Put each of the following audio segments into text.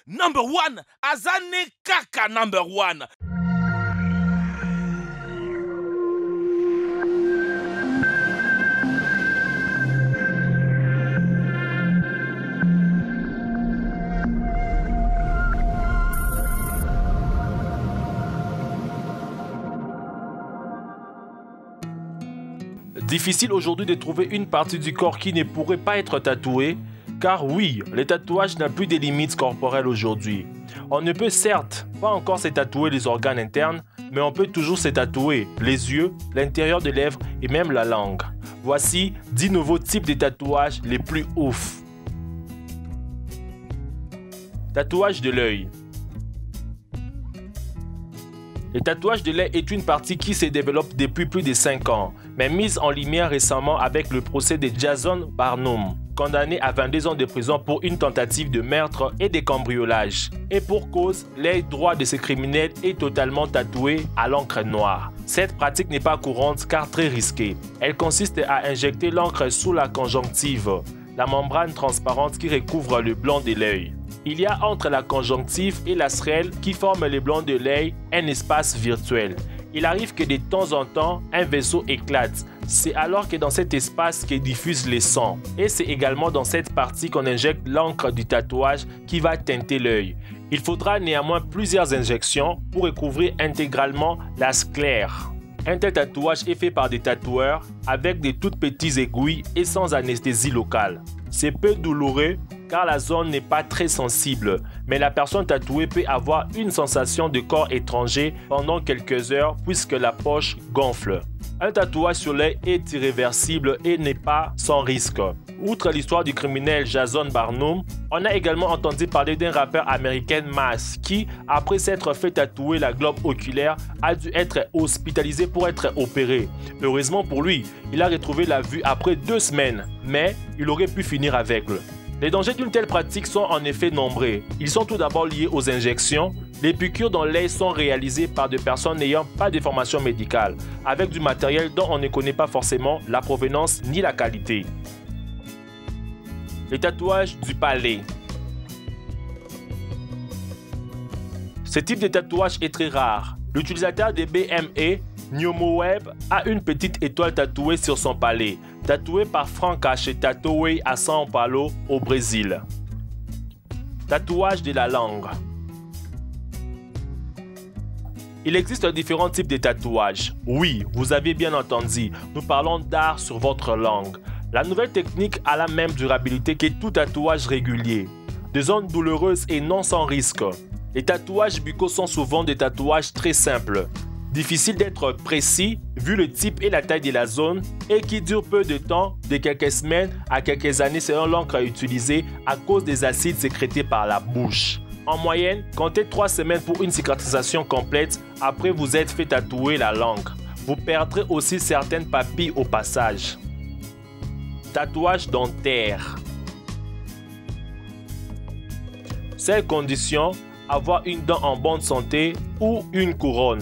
Number one, Azane Kaka number one. Difficile aujourd'hui de trouver une partie du corps qui ne pourrait pas être tatouée, car oui, les tatouages n'ont plus de limites corporelles aujourd'hui. On ne peut certes pas encore se tatouer les organes internes, mais on peut toujours se tatouer les yeux, l'intérieur des lèvres et même la langue. Voici 10 nouveaux types de tatouages les plus ouf. Tatouage de l'œil. Le tatouage de l'œil est une partie qui se développe depuis plus de 5 ans, mais mise en lumière récemment avec le procès de Jason Barnum, condamné à 22 ans de prison pour une tentative de meurtre et de cambriolage. Et pour cause, l'œil droit de ce criminel est totalement tatoué à l'encre noire. Cette pratique n'est pas courante car très risquée. Elle consiste à injecter l'encre sous la conjonctive, la membrane transparente qui recouvre le blanc de l'œil. Il y a entre la conjonctive et la sclère qui forment le blanc de l'œil un espace virtuel. Il arrive que de temps en temps, un vaisseau éclate. C'est alors que dans cet espace que diffuse le sang. Et c'est également dans cette partie qu'on injecte l'encre du tatouage qui va teinter l'œil. Il faudra néanmoins plusieurs injections pour recouvrir intégralement la sclère. Un tel tatouage est fait par des tatoueurs avec de toutes petites aiguilles et sans anesthésie locale. C'est peu douloureux car la zone n'est pas très sensible, mais la personne tatouée peut avoir une sensation de corps étranger pendant quelques heures puisque la poche gonfle. Un tatouage sur l'œil est irréversible et n'est pas sans risque. Outre l'histoire du criminel Jason Barnum, on a également entendu parler d'un rappeur américain Mas qui, après s'être fait tatouer la globe oculaire, a dû être hospitalisé pour être opéré. Heureusement pour lui, il a retrouvé la vue après 2 semaines, mais il aurait pu finir aveugle. Les dangers d'une telle pratique sont en effet nombreux. Ils sont tout d'abord liés aux injections. Les piqûres dans l'œil sont réalisées par des personnes n'ayant pas de formation médicale, avec du matériel dont on ne connaît pas forcément la provenance ni la qualité. Les tatouages du palais. Ce type de tatouage est très rare. L'utilisateur de BME, Nyomoweb, a une petite étoile tatouée sur son palais, tatouée par Franca chez Tatoué à São Paulo, au Brésil. Tatouage de la langue. Il existe différents types de tatouages. Oui, vous avez bien entendu, nous parlons d'art sur votre langue. La nouvelle technique a la même durabilité que tout tatouage régulier. Des zones douloureuses et non sans risque. Les tatouages buccaux sont souvent des tatouages très simples, difficiles d'être précis vu le type et la taille de la zone et qui durent peu de temps, de quelques semaines à quelques années selon l'encre utilisée à cause des acides sécrétés par la bouche. En moyenne, comptez 3 semaines pour une cicatrisation complète après vous être fait tatouer la langue. Vous perdrez aussi certaines papilles au passage. Tatouage dentaire. Seule condition, avoir une dent en bonne santé ou une couronne.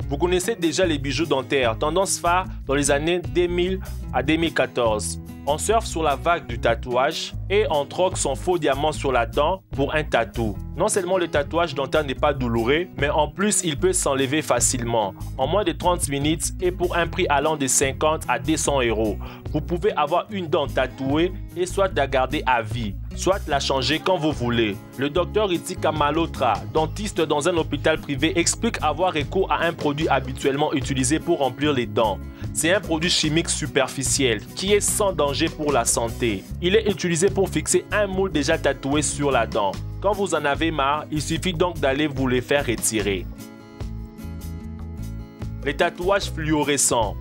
Vous connaissez déjà les bijoux dentaires, tendance phare dans les années 2000 à 2014. On surfe sur la vague du tatouage et on troque son faux diamant sur la dent pour un tatou. Non seulement le tatouage dentaire n'est pas douloureux, mais en plus il peut s'enlever facilement, en moins de 30 minutes et pour un prix allant de 50 à 200 €. Vous pouvez avoir une dent tatouée et soit la garder à vie, soit la changer quand vous voulez. Le docteur Ritika Malhotra, dentiste dans un hôpital privé, explique avoir recours à un produit habituellement utilisé pour remplir les dents. C'est un produit chimique superficiel qui est sans danger pour la santé. Il est utilisé pour fixer un moule déjà tatoué sur la dent. Quand vous en avez marre, il suffit donc d'aller vous les faire retirer. Les tatouages fluorescents.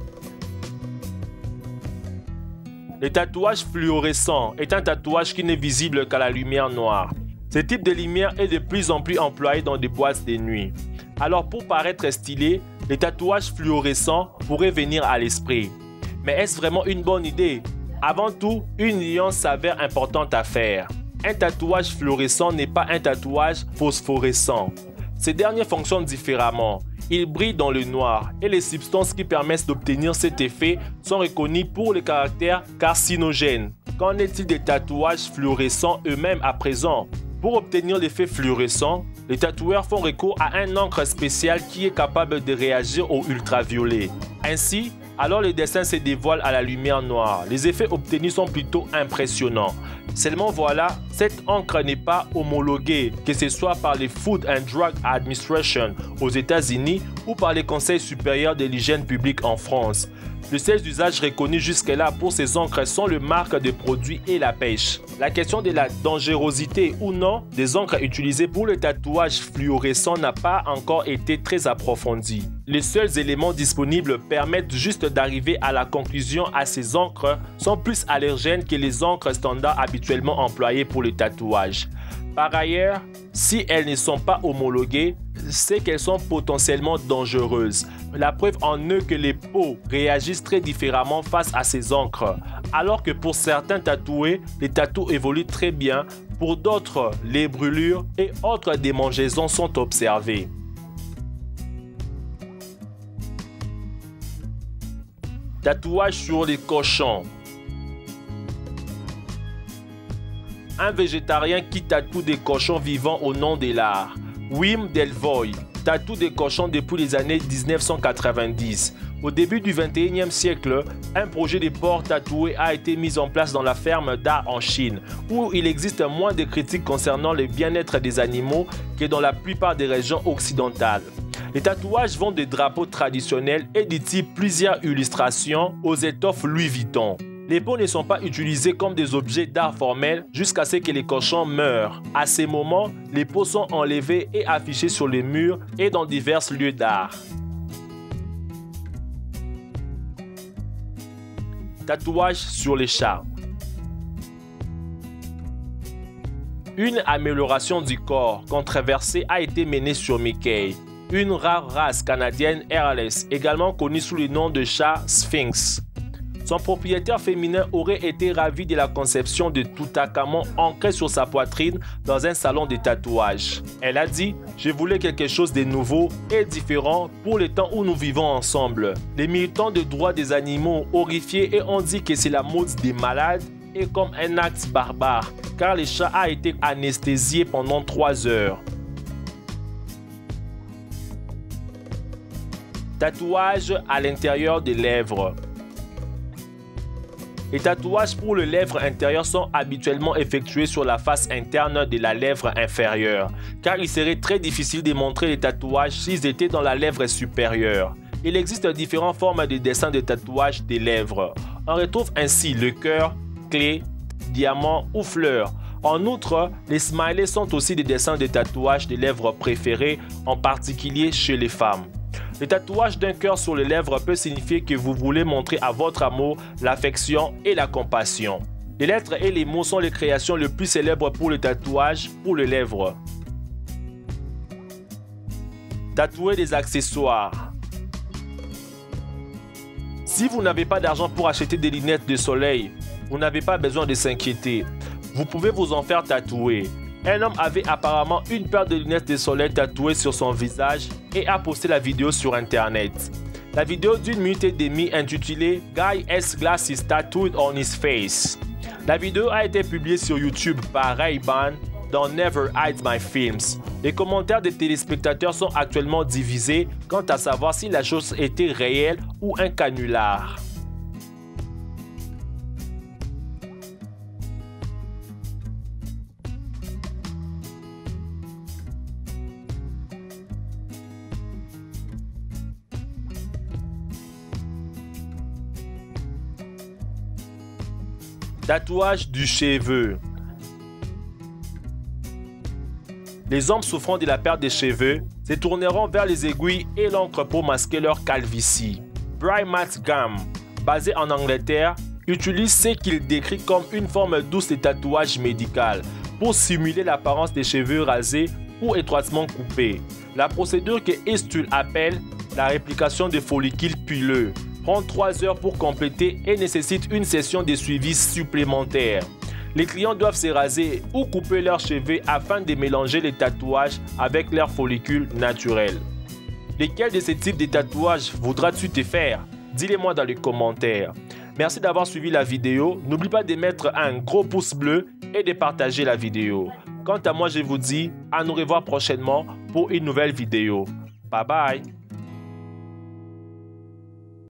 Le tatouage fluorescent est un tatouage qui n'est visible qu'à la lumière noire. Ce type de lumière est de plus en plus employé dans des boîtes de nuit. Alors pour paraître stylé, les tatouages fluorescents pourraient venir à l'esprit. Mais est-ce vraiment une bonne idée? Avant tout, une nuance s'avère importante à faire. Un tatouage fluorescent n'est pas un tatouage phosphorescent. Ces derniers fonctionnent différemment. Ils brillent dans le noir et les substances qui permettent d'obtenir cet effet sont reconnues pour le caractère carcinogène. Qu'en est-il des tatouages fluorescents eux-mêmes à présent? Pour obtenir l'effet fluorescent, les tatoueurs font recours à un encre spéciale qui est capable de réagir au ultraviolet. Ainsi, alors les dessins se dévoilent à la lumière noire. Les effets obtenus sont plutôt impressionnants. Seulement voilà, cette encre n'est pas homologuée, que ce soit par les Food and Drug Administration aux États-Unis ou par les conseils supérieurs de l'hygiène publique en France. Les seuls usages reconnus jusque-là pour ces encres sont le marque de produits et la pêche. La question de la dangerosité ou non des encres utilisées pour le tatouage fluorescent n'a pas encore été très approfondie. Les seuls éléments disponibles permettent juste d'arriver à la conclusion que ces encres sont plus allergènes que les encres standards habituellement employées pour les tatouages. Par ailleurs, si elles ne sont pas homologuées, c'est qu'elles sont potentiellement dangereuses. La preuve en est que les peaux réagissent très différemment face à ces encres. Alors que pour certains tatoués, les tatous évoluent très bien, pour d'autres, les brûlures et autres démangeaisons sont observées. Tatouage sur les cochons. Un végétarien qui tatoue des cochons vivants au nom de l'art. Wim Delvoye tatoue des cochons depuis les années 1990. Au début du 21e siècle, un projet de porc tatoué a été mis en place dans la ferme d'art en Chine, où il existe moins de critiques concernant le bien-être des animaux que dans la plupart des régions occidentales. Les tatouages vont des drapeaux traditionnels et du type plusieurs illustrations aux étoffes Louis Vuitton. Les peaux ne sont pas utilisées comme des objets d'art formel jusqu'à ce que les cochons meurent. À ces moments, les peaux sont enlevées et affichées sur les murs et dans divers lieux d'art. Tatouage sur les chats. Une amélioration du corps controversée a été menée sur Mickey, une rare race canadienne hairless, également connue sous le nom de chat Sphinx. Son propriétaire féminin aurait été ravi de la conception de Toutankhamon ancré sur sa poitrine dans un salon de tatouage. Elle a dit « Je voulais quelque chose de nouveau et différent pour le temps où nous vivons ensemble. » Les militants des droits des animaux horrifiés et ont dit que c'est la mode des malades et comme un acte barbare, car le chat a été anesthésié pendant 3 heures. Tatouage à l'intérieur des lèvres. Les tatouages pour les lèvres intérieures sont habituellement effectués sur la face interne de la lèvre inférieure, car il serait très difficile de montrer les tatouages s'ils étaient dans la lèvre supérieure. Il existe différentes formes de dessin de tatouage des lèvres. On retrouve ainsi le cœur, clé, diamant ou fleur. En outre, les smileys sont aussi des dessins de tatouage des lèvres préférés, en particulier chez les femmes. Le tatouage d'un cœur sur les lèvres peut signifier que vous voulez montrer à votre amour l'affection et la compassion. Les lettres et les mots sont les créations les plus célèbres pour le tatouage pour les lèvres. Tatouer des accessoires. Si vous n'avez pas d'argent pour acheter des lunettes de soleil, vous n'avez pas besoin de s'inquiéter. Vous pouvez vous en faire tatouer. Un homme avait apparemment une paire de lunettes de soleil tatouées sur son visage et a posté la vidéo sur internet. La vidéo d'1 minute et demie intitulée « Guy has glasses tattooed on his face ». La vidéo a été publiée sur YouTube par Ray-Ban dans Never Hide My Films. Les commentaires des téléspectateurs sont actuellement divisés quant à savoir si la chose était réelle ou un canular. Tatouage du cheveu. Les hommes souffrant de la perte des cheveux se tourneront vers les aiguilles et l'encre pour masquer leur calvitie. Brian Matt Gam, basé en Angleterre, utilise ce qu'il décrit comme une forme douce de tatouage médical pour simuler l'apparence des cheveux rasés ou étroitement coupés. La procédure que Estul appelle la réplication des follicules pileux prend 3 heures pour compléter et nécessite une session de suivi supplémentaire. Les clients doivent se raser ou couper leurs cheveux afin de mélanger les tatouages avec leurs follicules naturels. Lesquels de ces types de tatouages voudras-tu te faire? Dis-les-moi dans les commentaires. Merci d'avoir suivi la vidéo. N'oublie pas de mettre un gros pouce bleu et de partager la vidéo. Quant à moi, je vous dis à nous revoir prochainement pour une nouvelle vidéo. Bye bye!